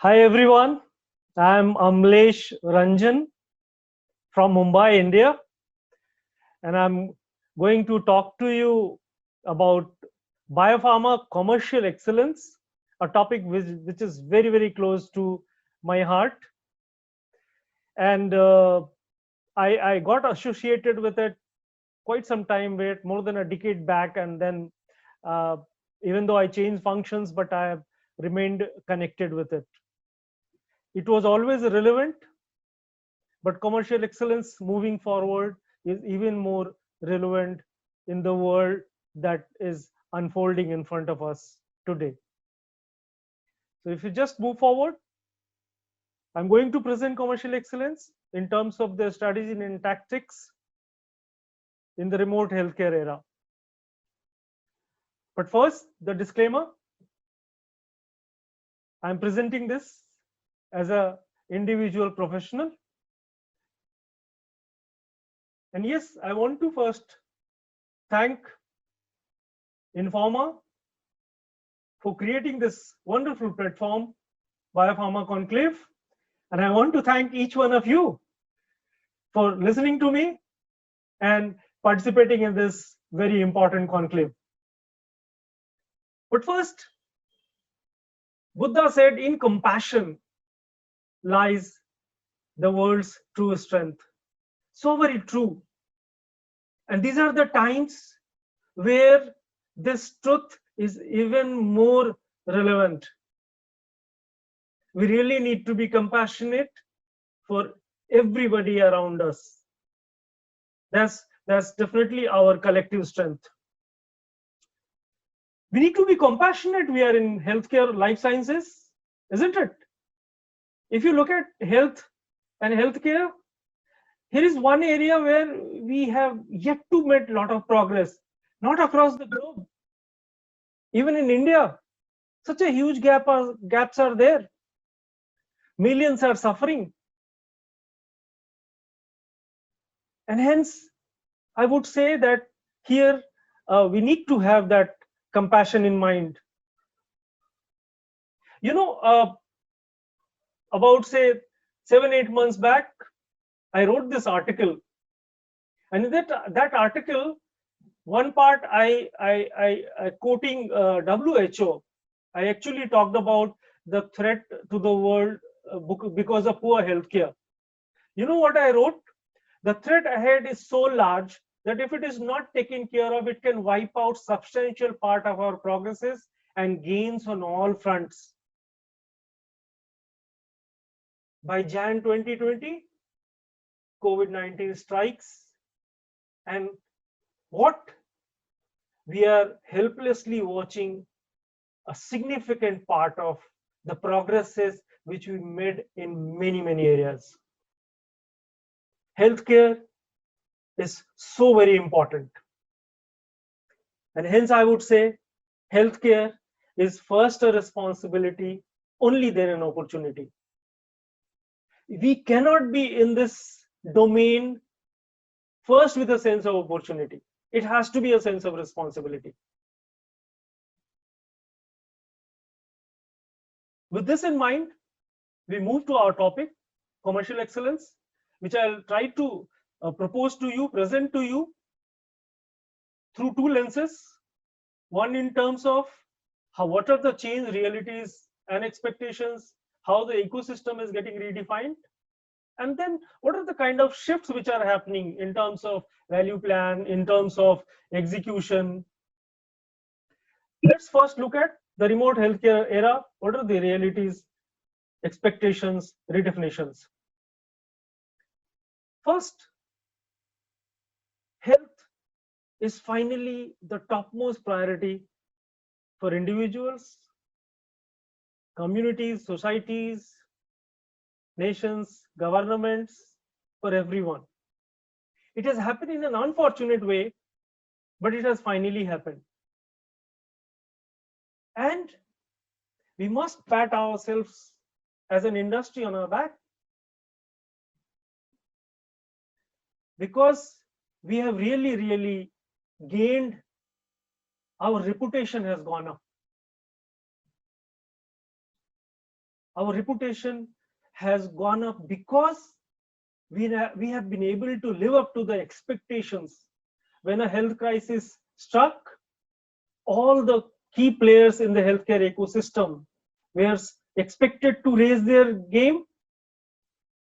Hi everyone, I'm Amlesh Ranjan from Mumbai, India, and I'm going to talk to you about biopharma commercial excellence, a topic which is very, very close to my heart. And I got associated with it quite some time back, more than a decade back, and then uh, even though I changed functions, but I have remained connected with it. It was always relevant, but commercial excellence moving forward is even more relevant in the world that is unfolding in front of us today. So if you just move forward, I'm going to present commercial excellence in terms of the strategy and tactics in the remote healthcare era. But first, the disclaimer. I'm presenting this as a individual professional. And yes, I want to first thank Informa for creating this wonderful platform, Biopharma Conclave. And I want to thank each one of you for listening to me and participating in this very important conclave. But first, Buddha said, in compassion lies the world's true strength. So very true. And these are the times where this truth is even more relevant. We really need to be compassionate for everybody around us. That's definitely our collective strength. We need to be compassionate. We are in healthcare, life sciences, isn't it? If you look at health and healthcare, here is one area where we have yet to make a lot of progress, not across the globe. Even in India, such a huge gaps are there. Millions are suffering. And hence, I would say that here we need to have that compassion in mind. You know, about say 7-8 months back, I wrote this article, and in that article, one part I quoting WHO, I actually talked about the threat to the world because of poor healthcare. You know what I wrote? The threat ahead is so large that if it is not taken care of, it can wipe out substantial part of our progresses and gains on all fronts. By Jan 2020, COVID-19 strikes, and what we are helplessly watching a significant part of the progresses which we made in many areas. Healthcare is so very important, and hence I would say healthcare is first a responsibility, only then an opportunity. We cannot be in this domain first with a sense of opportunity. It has to be a sense of responsibility. With this in mind, we move to our topic, commercial excellence, which I'll try to propose to you, present to you through two lenses. One in terms of what are the change realities and expectations, how the ecosystem is getting redefined, and then what are the kind of shifts which are happening in terms of value plan, in terms of execution. Let's first look at the remote healthcare era. What are the realities, expectations, redefinitions? First, health is finally the topmost priority for individuals, communities, societies, nations, governments, for everyone. It has happened in an unfortunate way, but it has finally happened. And we must pat ourselves as an industry on our back, because we have really gained, our reputation has gone up. our reputation has gone up because we have been able to live up to the expectations. When a health crisis struck, all the key players in the healthcare ecosystem were expected to raise their game,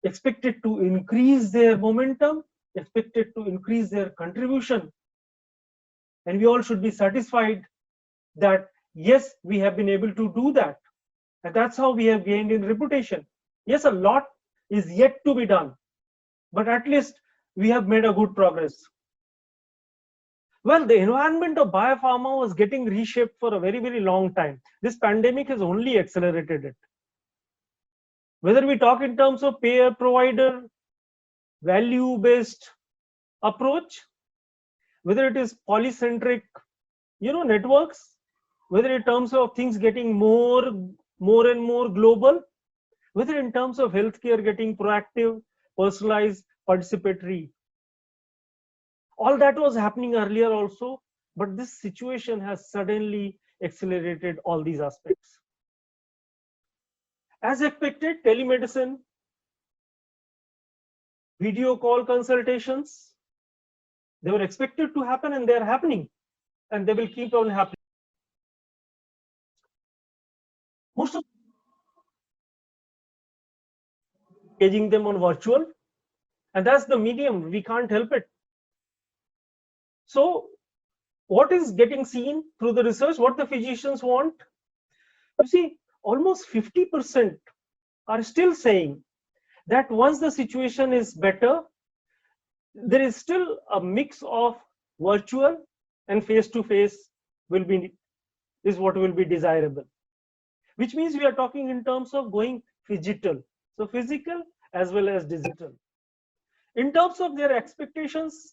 expected to increase their momentum, expected to increase their contribution. And we all should be satisfied that yes, we have been able to do that. And that's how we have gained in reputation. Yes, a lot is yet to be done, but at least we have made a good progress. Well, the environment of biopharma was getting reshaped for a very, very long time. This pandemic has only accelerated it. Whether we talk in terms of payer provider, value-based approach, whether it is polycentric, networks, whether in terms of things getting more and more global, whether in terms of healthcare getting proactive, personalized, participatory. All that was happening earlier also, but this situation has suddenly accelerated all these aspects. As expected, telemedicine, video call consultations, they were expected to happen and they are happening, and they will keep on happening. Most of engaging them on virtual, and that's the medium, we can't help it. So what is getting seen through the research, what the physicians want? You see, almost 50% are still saying that once the situation is better, there is still a mix of virtual and face-to-face is what will be desirable, which means we are talking in terms of going phygital, so physical as well as digital. In terms of their expectations,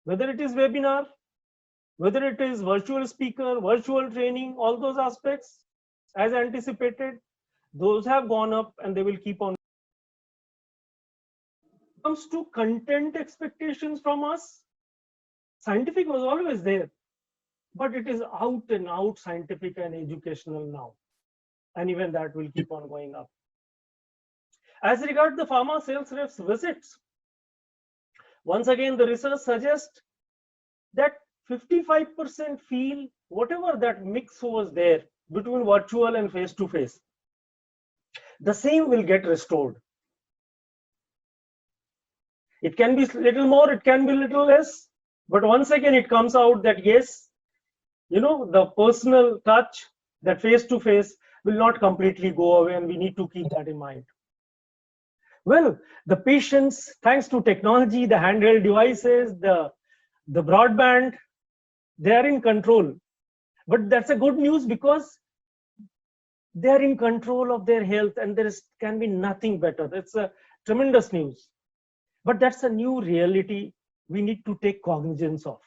whether it is webinar, whether it is virtual speaker, virtual training, all those aspects, as anticipated, those have gone up and they will keep on. When it comes to content expectations from us, scientific was always there, but it is out and out scientific and educational now, and even that will keep on going up. As regards the pharma sales reps visits, once again the research suggests that 55% feel whatever that mix was there between virtual and face-to-face, the same will get restored. It can be little more, it can be little less, but once again it comes out that yes, the personal touch, that face-to-face will not completely go away, and we need to keep that in mind. Well, the patients, thanks to technology, the handheld devices, the broadband, they are in control. But that's a good news because they are in control of their health, and can be nothing better. That's a tremendous news. But that's a new reality we need to take cognizance of,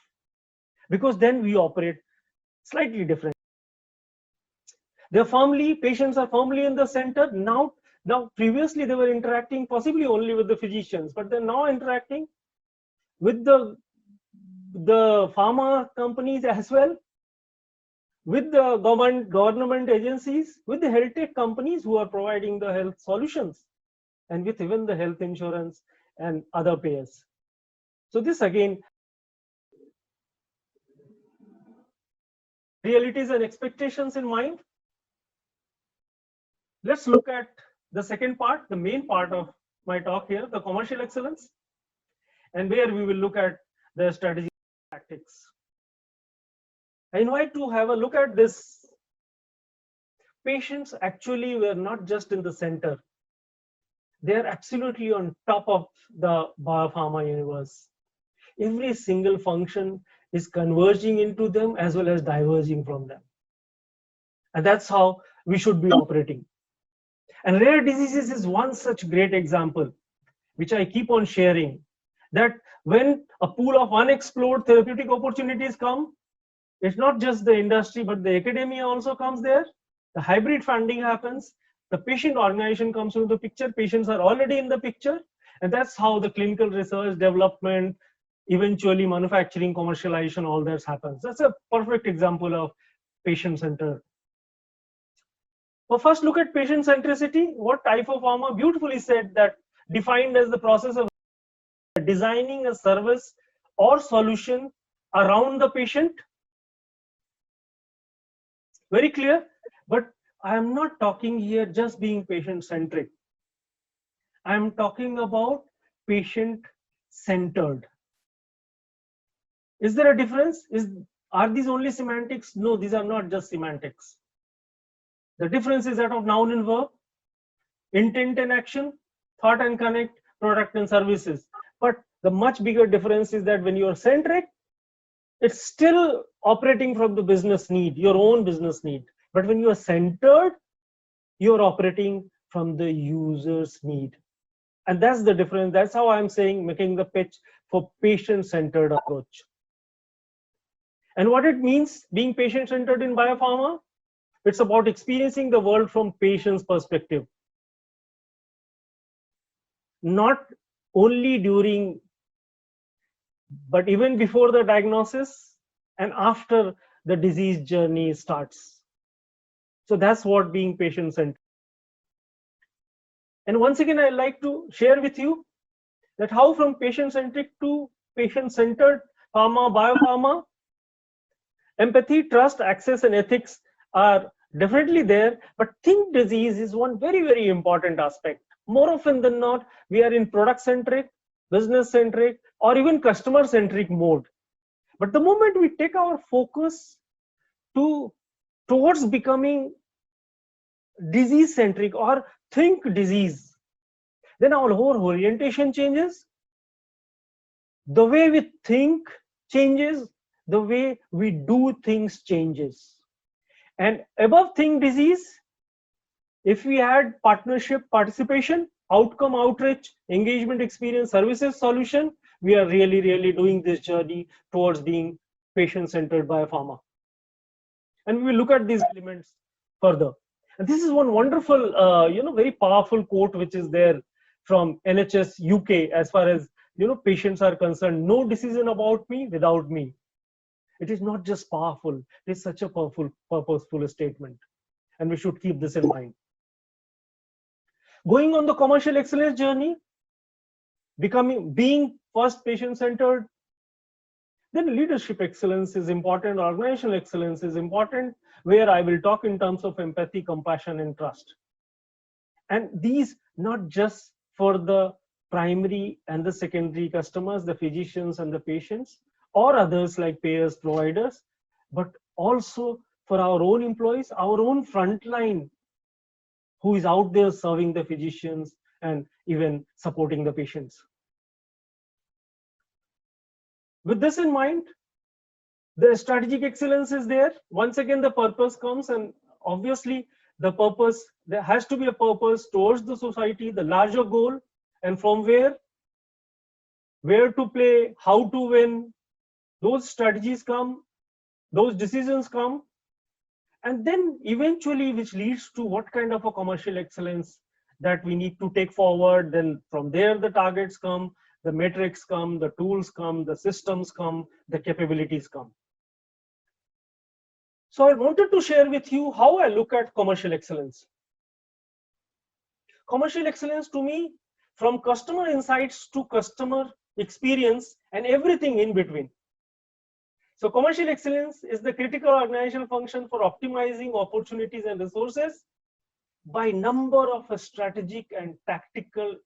because then we operate slightly different. Patients are firmly in the center. Now previously they were interacting possibly only with the physicians, but they're now interacting with the pharma companies as well, with the government agencies, with the health tech companies who are providing the health solutions, and with even the health insurance and other payers. So this again, realities and expectations in mind. Let's look at the second part, the main part of my talk here, the commercial excellence, and where we will look at the strategy tactics. I invite to have a look at this. Patients actually were not just in the center. They are absolutely on top of the biopharma universe. Every single function is converging into them as well as diverging from them. And that's how we should be operating. And rare diseases is one such great example, which I keep on sharing, that when a pool of unexplored therapeutic opportunities come, it's not just the industry, but the academia also comes there. The hybrid funding happens. The patient organization comes into the picture. Patients are already in the picture. And that's how the clinical research, development, eventually manufacturing, commercialization, all that happens. That's a perfect example of patient-centered. Well, first look at patient centricity. What type of pharma? Beautifully said that defined as the process of designing a service or solution around the patient. Very clear. But I am not talking here just being patient centric. I am talking about patient centered. Is there a difference? Are these only semantics? No, these are not just semantics. The difference is that of noun and verb, intent and action, thought and connect, product and services. But the much bigger difference is that when you are centric, it's still operating from the business need, your own business need. But when you are centered, you're operating from the user's need. And that's the difference. That's how I'm saying, making the pitch for patient-centered approach. And what it means, being patient-centered in biopharma, it's about experiencing the world from patient's perspective. Not only during, but even before the diagnosis and after the disease journey starts. So that's what being patient-centered. And once again, I'd like to share with you that how from patient-centric to patient-centered pharma, biopharma, empathy, trust, access, and ethics are definitely there, but think disease is one very, very important aspect. More often than not, we are in product-centric, business-centric, or even customer-centric mode. But the moment we take our focus towards becoming disease-centric or think disease, then our whole orientation changes. The way we think changes, the way we do things changes. And above think disease, if we add partnership, participation, outcome, outreach, engagement, experience, services, solution, we are really, really doing this journey towards being patient-centered biopharma. And we will look at these elements further. And this is one wonderful, very powerful quote which is there from NHS UK as far as patients are concerned. No decision about me without me. It is not just powerful; it is such a powerful, purposeful statement, and we should keep this in mind. Going on the commercial excellence journey, being first patient-centered, then leadership excellence is important, organizational excellence is important, where I will talk in terms of empathy, compassion, and trust. And these not just for the primary and the secondary customers, the physicians and the patients, or others like payers, providers, but also for our own employees, our own frontline, who is out there serving the physicians and even supporting the patients. With this in mind, the strategic excellence is there. Once again, the purpose comes, and obviously the purpose, there has to be a purpose towards the society, the larger goal, and from where to play, how to win, those strategies come, those decisions come, and then eventually which leads to what kind of a commercial excellence that we need to take forward. Then from there the targets come, the metrics come, the tools come, the systems come, the capabilities come. So I wanted to share with you how I look at commercial excellence. Commercial excellence to me, from customer insights to customer experience and everything in between. So commercial excellence is the critical organizational function for optimizing opportunities and resources by number of strategic and tactical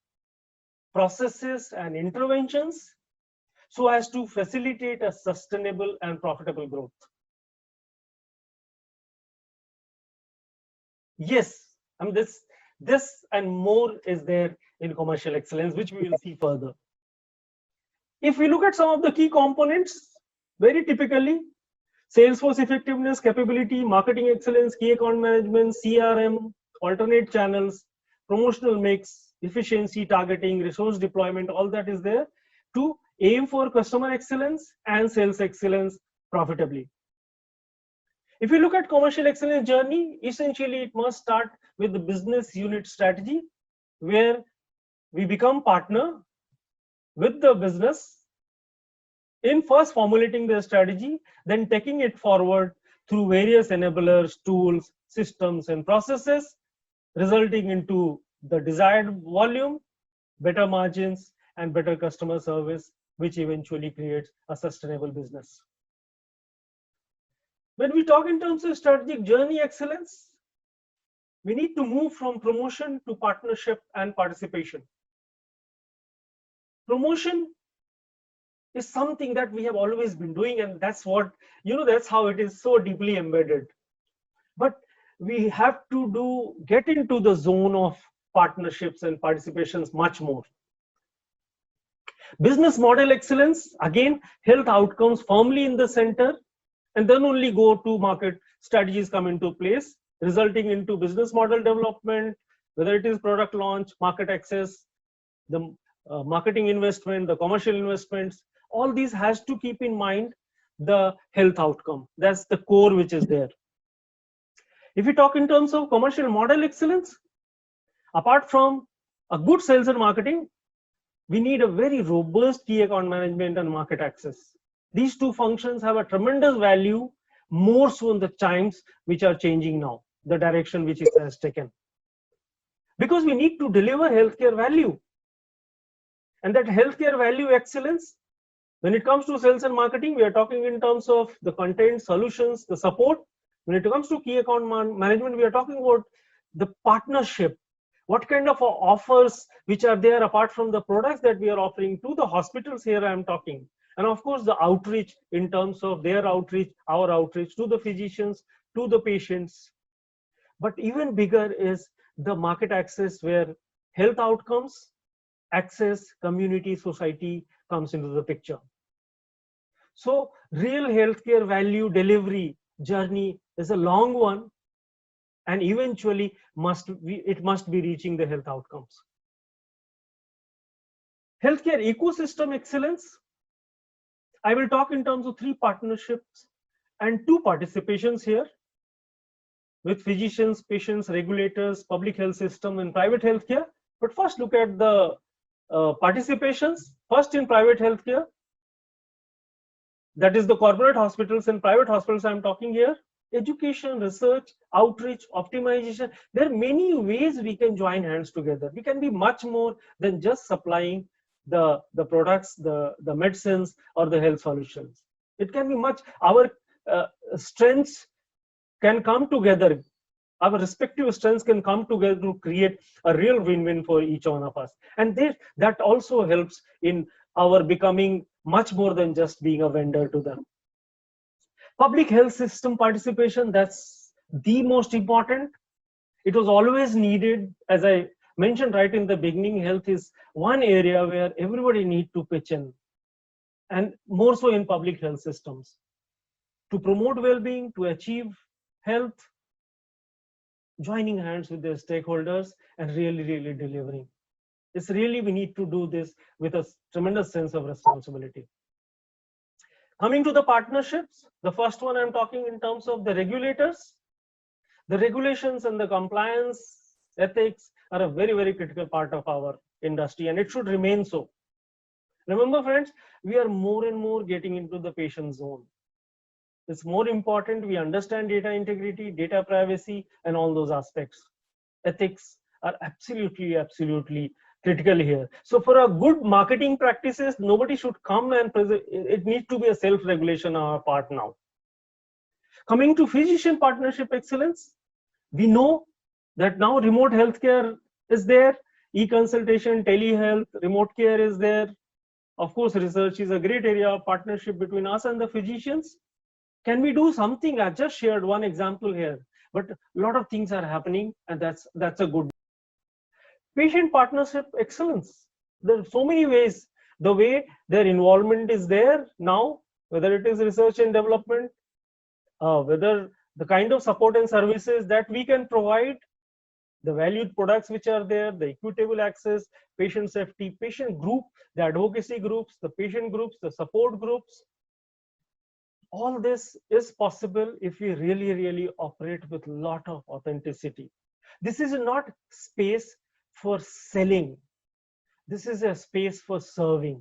processes and interventions so as to facilitate a sustainable and profitable growth. Yes, I mean this and more is there in commercial excellence, which we will see further. If we look at some of the key components, very typically, sales force effectiveness, capability, marketing excellence, key account management, CRM, alternate channels, promotional mix, efficiency, targeting, resource deployment, all that is there to aim for customer excellence and sales excellence profitably. If you look at commercial excellence journey, essentially it must start with the business unit strategy, where we become partner with the business in first formulating the strategy, then taking it forward through various enablers, tools, systems and processes, resulting into the desired volume, better margins, and better customer service, which eventually creates a sustainable business. When we talk in terms of strategic journey excellence, we need to move from promotion to partnership and participation. Promotion is something that we have always been doing, and that's what, that's how it is so deeply embedded. But we have to get into the zone of partnerships and participations much more. Business model excellence, again, health outcomes firmly in the center, and then only go to market strategies come into place, resulting into business model development, whether it is product launch, market access, the marketing investment, the commercial investments. All these has to keep in mind the health outcome. That's the core which is there. If we talk in terms of commercial model excellence, apart from a good sales and marketing, we need a very robust key account management and market access. These two functions have a tremendous value, more so in the times which are changing now, the direction which it has taken. Because we need to deliver healthcare value. And that healthcare value excellence, when it comes to sales and marketing, we are talking in terms of the content, solutions, the support. When it comes to key account management, we are talking about the partnership. What kind of offers which are there apart from the products that we are offering to the hospitals here I am talking. And of course, the outreach in terms of their outreach, our outreach to the physicians, to the patients. But even bigger is the market access, where health outcomes, access, community, society comes into the picture. So real healthcare value delivery journey is a long one, and eventually it must be reaching the health outcomes. Healthcare ecosystem excellence, I will talk in terms of 3 partnerships and 2 participations here with physicians, patients, regulators, public health system, and private healthcare. But first look at the participations. First, in private healthcare, that is the corporate hospitals and private hospitals I'm talking here. Education, research, outreach, optimization. There are many ways we can join hands together. We can be much more than just supplying the products, the medicines, or the health solutions. It can be much. Our strengths can come together. Our respective strengths can come together to create a real win-win for each one of us. And that also helps in our becoming much more than just being a vendor to them. Public health system participation, that's the most important. It was always needed. As I mentioned right in the beginning, health is one area where everybody needs to pitch in, and more so in public health systems, to promote well-being, to achieve health, joining hands with their stakeholders and really delivering. It's really, we need to do this with a tremendous sense of responsibility. Coming to the partnerships, the first one I'm talking in terms of the regulators. The regulations and the compliance, ethics are a very critical part of our industry, and it should remain so. Remember friends, we are more and more getting into the patient zone. It's more important we understand data integrity, data privacy, and all those aspects. Ethics are absolutely critical here. So for a good marketing practices, nobody should come and present. It needs to be a self-regulation on our part now. Coming to physician partnership excellence, we know that now remote healthcare is there, e-consultation, telehealth, remote care is there. Of course, research is a great area of partnership between us and the physicians. Can we do something? I just shared one example here, but a lot of things are happening, and that's a good. Patient partnership excellence. There are so many ways. The way their involvement is there now, whether it is research and development, whether the kind of support and services that we can provide, the valued products which are there, the equitable access, patient safety, patient group, the advocacy groups, the patient groups, the support groups. All this is possible if we really operate with a lot of authenticity. This is not space for selling. This is a space for serving.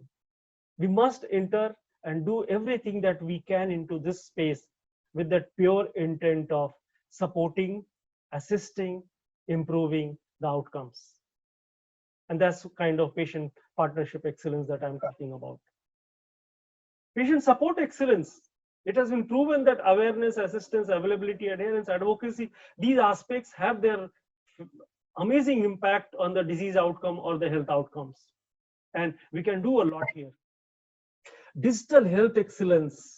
We must enter and do everything that we can into this space with that pure intent of supporting assisting, improving the outcomes. And that's the kind of patient partnership excellence that I'm talking about. Patient support excellence. It has been proven that awareness, assistance, availability, adherence, advocacy, these aspects have their amazing impact on the disease outcome or the health outcomes. And we can do a lot here. Digital health excellence.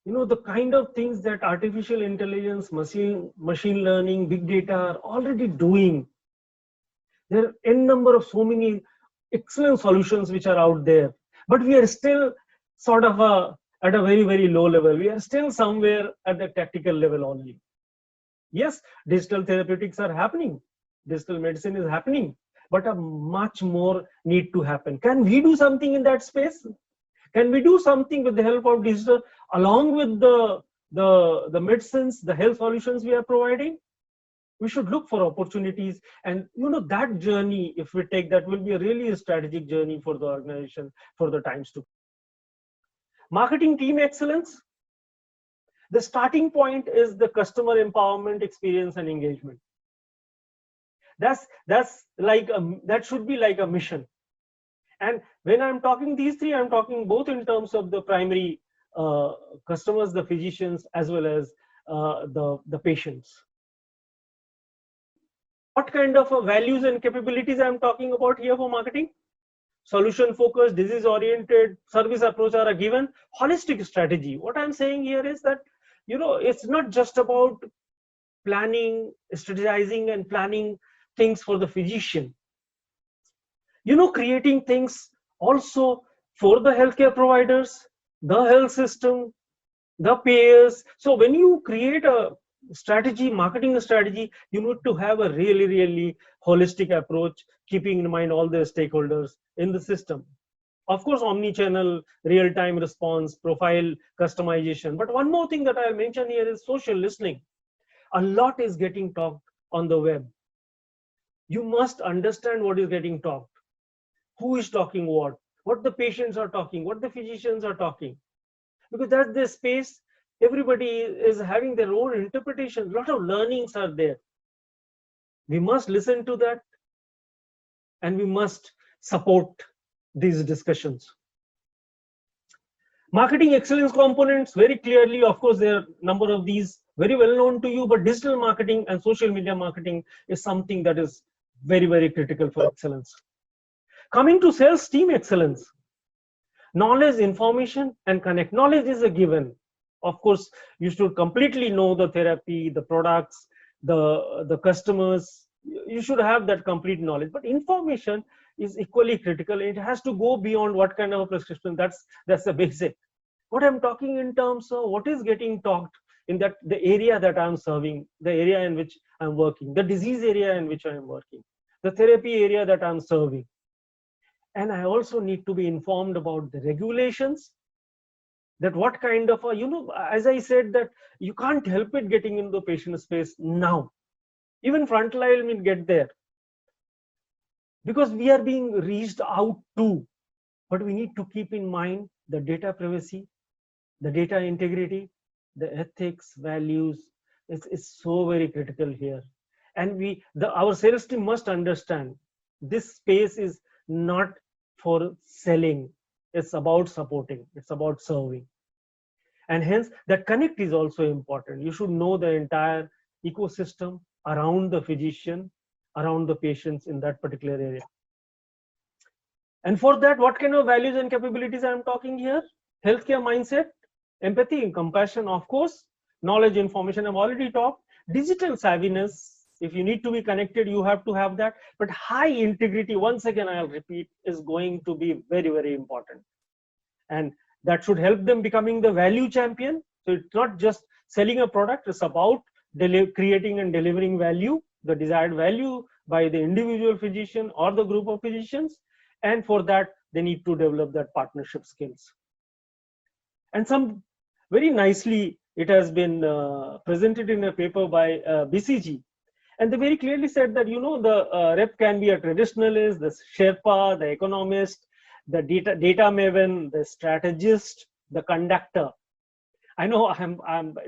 The kind of things that artificial intelligence, machine learning, big data are already doing. There are n number of so many excellent solutions which are out there, but we are still sort of at a very, very low level. We are still somewhere at the tactical level only. Yes, digital therapeutics are happening. Digital medicine is happening, but a much more need to happen. Can we do something in that space? Can we do something with the help of digital along with the medicines, the health solutions we are providing? We should look for opportunities, and that journey, if we take that, will be a really strategic journey for the organization for the times to come. Marketing team excellence. The starting point is the customer empowerment, experience, and engagement. That's like that should be like a mission. And when I'm talking these three, I'm talking both in terms of the primary customers, the physicians, as well as the patients. What kind of values and capabilities I'm talking about here for marketing? Solution focused, disease oriented, service approach are a given. Holistic strategy. What I'm saying here is that it's not just about planning, strategizing, and planning things for the physician. Creating things also for the healthcare providers, the health system, the payers. So when you create a strategy, marketing strategy, you need to have a really, really holistic approach, keeping in mind all the stakeholders in the system. Of course, omni-channel, real-time response, profile customization. But one more thing that I'll mention here is social listening. A lot is getting talked on the web. You must understand what is getting talked, who is talking what the patients are talking, what the physicians are talking, because that's the space. Everybody is having their own interpretation. A lot of learnings are there. We must listen to that, and we must support these discussions. Marketing excellence components, very clearly, of course, there are a number of these very well known to you, but digital marketing and social media marketing is something that is very, very critical for excellence. Coming to sales team excellence, knowledge, information, and connect. Knowledge is a given. Of course, you should completely know the therapy, the products, the customers. You should have that complete knowledge. But information is equally critical. It has to go beyond what kind of a prescription. That's the basic. What I'm talking in terms of what is getting talked in the area that I'm serving, the area in which I'm working, the disease area in which I'm working, the therapy area that I'm serving. And I also need to be informed about the regulations, that what kind of as I said, that you can't help it getting into the patient space now. Even frontline will get there, because we are being reached out to, but we need to keep in mind the data privacy, the data integrity, the ethics, values. It's so very critical here. And our sales team must understand this space is not for selling. It's about supporting, it's about serving. And hence that connect is also important. You should know the entire ecosystem around the physician, around the patients in that particular area. And for that, what kind of values and capabilities I'm talking here? Healthcare mindset, empathy and compassion, of course, knowledge, information, I've already talked. Digital savviness, if you need to be connected, you have to have that. But high integrity, once again, I'll repeat, is going to be very, very important. And that should help them becoming the value champion. So it's not just selling a product, it's about creating and delivering value, the desired value by the individual physician or the group of physicians. And for that, they need to develop that partnership skills. And some very nicely, it has been presented in a paper by BCG. And they very clearly said that, the rep can be a traditionalist, the Sherpa, the economist, the data maven, the strategist, the conductor. I know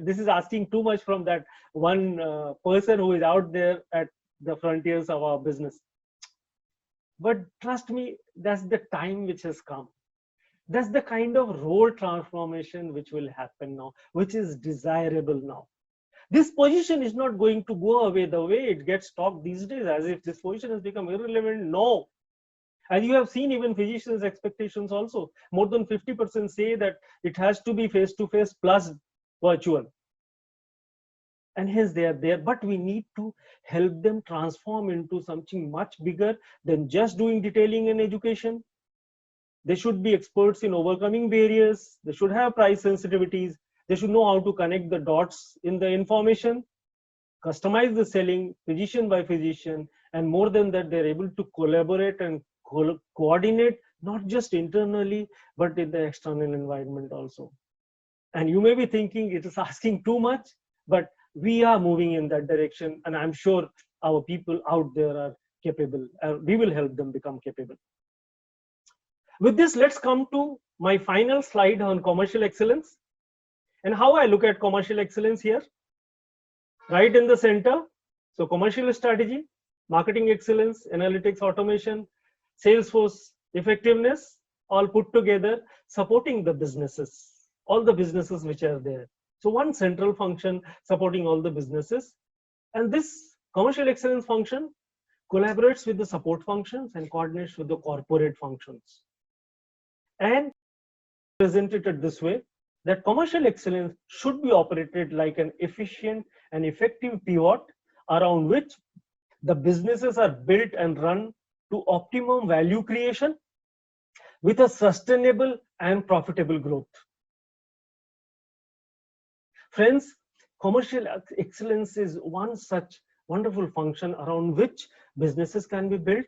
this is asking too much from that one person who is out there at the frontiers of our business. But trust me, that's the time which has come. That's the kind of role transformation which will happen now, which is desirable now. This position is not going to go away the way it gets talked these days, as if this position has become irrelevant. No. And you have seen even physicians' expectations also. More than 50% say that it has to be face-to-face plus virtual. And hence they are there. But we need to help them transform into something much bigger than just doing detailing and education. They should be experts in overcoming barriers. They should have price sensitivities. They should know how to connect the dots in the information, customize the selling physician by physician, and more than that, they're able to collaborate and coordinate, not just internally, but in the external environment also. And you may be thinking it is asking too much, but we are moving in that direction. And I'm sure our people out there are capable. We will help them become capable. With this, let's come to my final slide on commercial excellence and how I look at commercial excellence here. Right in the center, so commercial strategy, marketing excellence, analytics, automation, Salesforce effectiveness, all put together, supporting the businesses, all the businesses which are there. So one central function supporting all the businesses. And this commercial excellence function collaborates with the support functions and coordinates with the corporate functions. And presented this way, that commercial excellence should be operated like an efficient and effective pivot around which the businesses are built and run to optimum value creation with a sustainable and profitable growth. Friends, commercial excellence is one such wonderful function around which businesses can be built.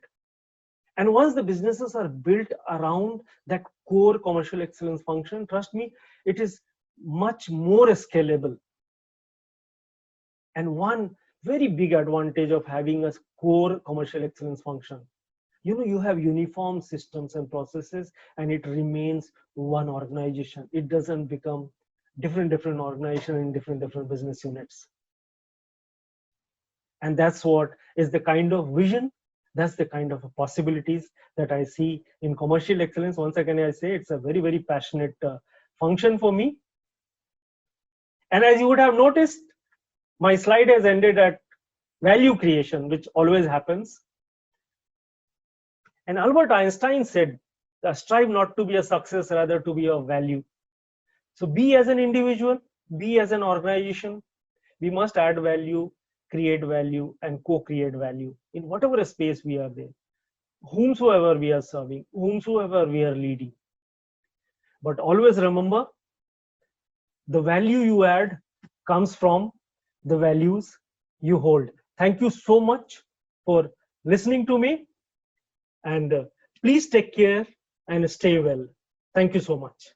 And once the businesses are built around that core commercial excellence function, trust me, it is much more scalable. And one very big advantage of having a core commercial excellence function, you have uniform systems and processes, and it remains one organization. It doesn't become different organization in different business units. And that's what is the kind of vision, that's the kind of possibilities that I see in commercial excellence. Once again, I say it's a very, very passionate function for me. And as you would have noticed, my slide has ended at value creation, which always happens. And Albert Einstein said, strive not to be a success, rather to be a value. So be as an individual, be as an organization, we must add value, create value, and co-create value in whatever space we are there, whomsoever we are serving, whomsoever we are leading. But always remember, the value you add comes from the values you hold. Thank you so much for listening to me, and please take care and stay well. Thank you so much.